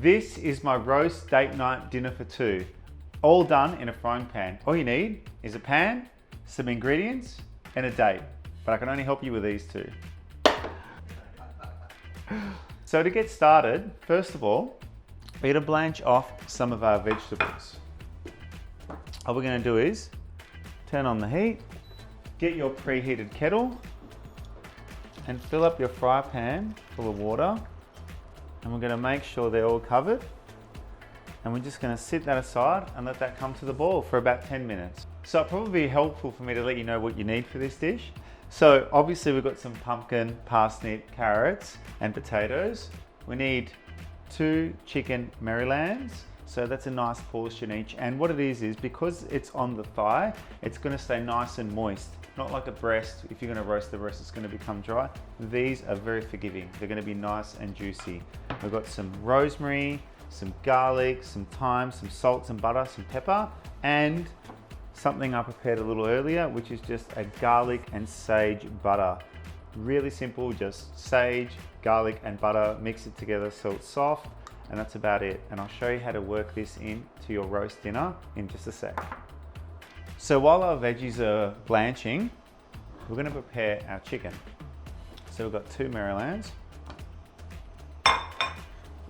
This is my roast date night dinner for two. All done in a frying pan. All you need is a pan, some ingredients, and a date. But I can only help you with these two. So to get started, first of all, we're gonna blanch off some of our vegetables. All we're gonna do is turn on the heat, get your preheated kettle, and fill up your fry pan full of water. And we're gonna make sure they're all covered. And we're just gonna sit that aside and let that come to the boil for about 10 minutes. So it'll probably be helpful for me to let you know what you need for this dish. So obviously we've got some pumpkin, parsnip, carrots, and potatoes. We need 2 chicken Marylands. So that's a nice portion each. And what it is because it's on the thigh, it's gonna stay nice and moist. Not like a breast. If you're gonna roast the breast, it's gonna become dry. These are very forgiving. They're gonna be nice and juicy. We've got some rosemary, some garlic, some thyme, some salt, some butter, some pepper, and something I prepared a little earlier, which is just a garlic and sage butter. Really simple, just sage, garlic, and butter, mix it together so it's soft, and that's about it. And I'll show you how to work this into your roast dinner in just a sec. So while our veggies are blanching, we're gonna prepare our chicken. So we've got 2 Marylands.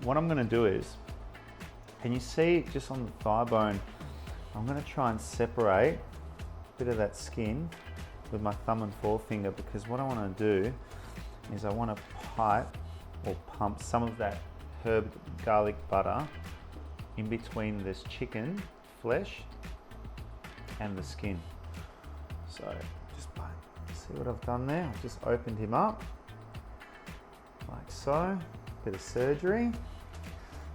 What I'm gonna do is, can you see just on the thigh bone, I'm gonna try and separate a bit of that skin with my thumb and forefinger, because what I wanna do is I wanna pipe or pump some of that herb garlic butter in between this chicken flesh and the skin. So just see what I've done there? I've just opened him up like so, bit of surgery,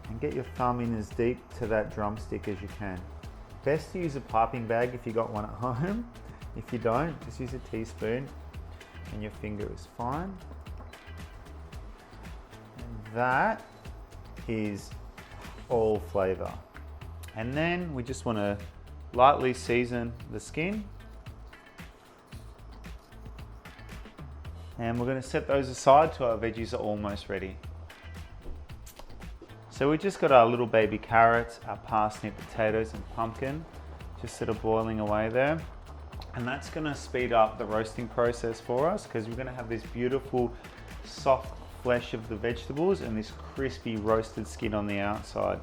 and get your thumb in as deep to that drumstick as you can. Best to use a piping bag if you got one at home. If you don't, just use a teaspoon and your finger is fine. And that is all flavor. And then we just want to lightly season the skin. And we're going to set those aside till our veggies are almost ready. So we just got our little baby carrots, our parsnip, potatoes, and pumpkin, just sort of boiling away there. And that's going to speed up the roasting process for us, because we're going to have this beautiful soft flesh of the vegetables and this crispy roasted skin on the outside.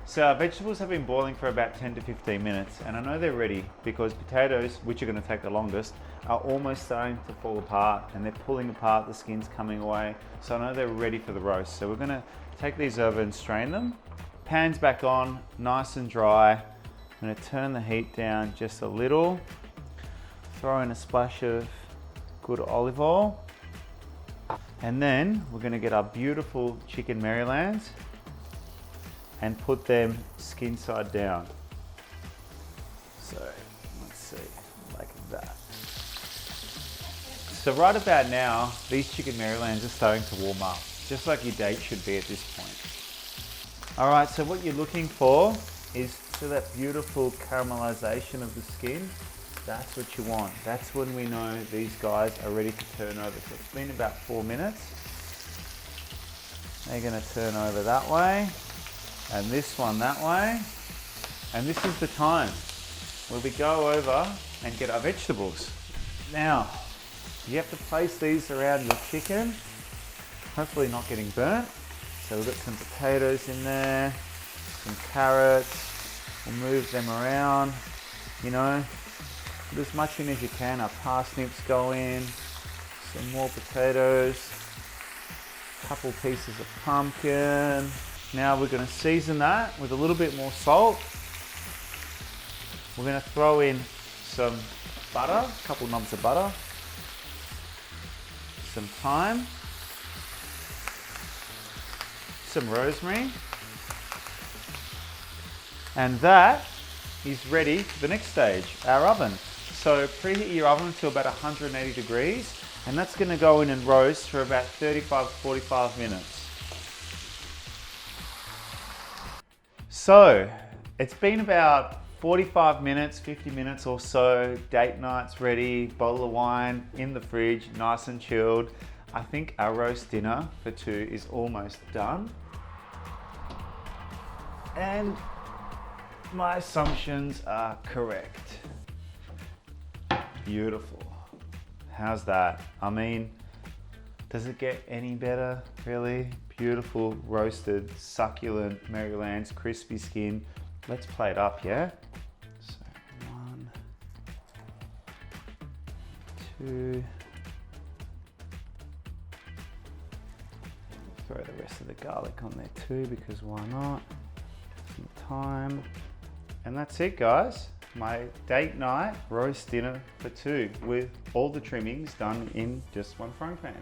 So our vegetables have been boiling for about 10 to 15 minutes, and I know they're ready because potatoes, which are going to take the longest, are almost starting to fall apart and they're pulling apart, the skin's coming away. So I know they're ready for the roast. So we're going to take these over and strain them. Pan's back on, nice and dry. I'm going to turn the heat down just a little. Throw in a splash of good olive oil. And then we're going to get our beautiful chicken Marylands and put them skin side down. So let's see, like that. So right about now, these chicken Marylands are starting to warm up, just like your date should be at this point. All right, so what you're looking for is that beautiful caramelization of the skin. That's what you want. That's when we know these guys are ready to turn over. So it's been about 4 minutes. They're gonna turn over that way, and this one that way. And this is the time where we go over and get our vegetables. Now, you have to place these around your chicken, hopefully not getting burnt. So we've got some potatoes in there, some carrots. We'll move them around, you know, put as much in as you can. Our parsnips go in, some more potatoes, a couple pieces of pumpkin. Now we're going to season that with a little bit more salt. We're going to throw in some butter, a couple knobs of butter, some thyme, some rosemary, and that is ready for the next stage, our oven. So preheat your oven to about 180 degrees, and that's going to go in and roast for about 35 to 45 minutes. So it's been about 45 minutes, 50 minutes or so. Date night's ready, bottle of wine in the fridge, nice and chilled. I think our roast dinner for two is almost done. And my assumptions are correct. Beautiful. How's that? I mean, does it get any better, really? Beautiful, roasted, succulent Maryland's crispy skin. Let's plate up, yeah? So 1, 2. Throw the rest of the garlic on there too, because why not? Some thyme. And that's it, guys. My date night roast dinner for 2 with all the trimmings done in just one frying pan.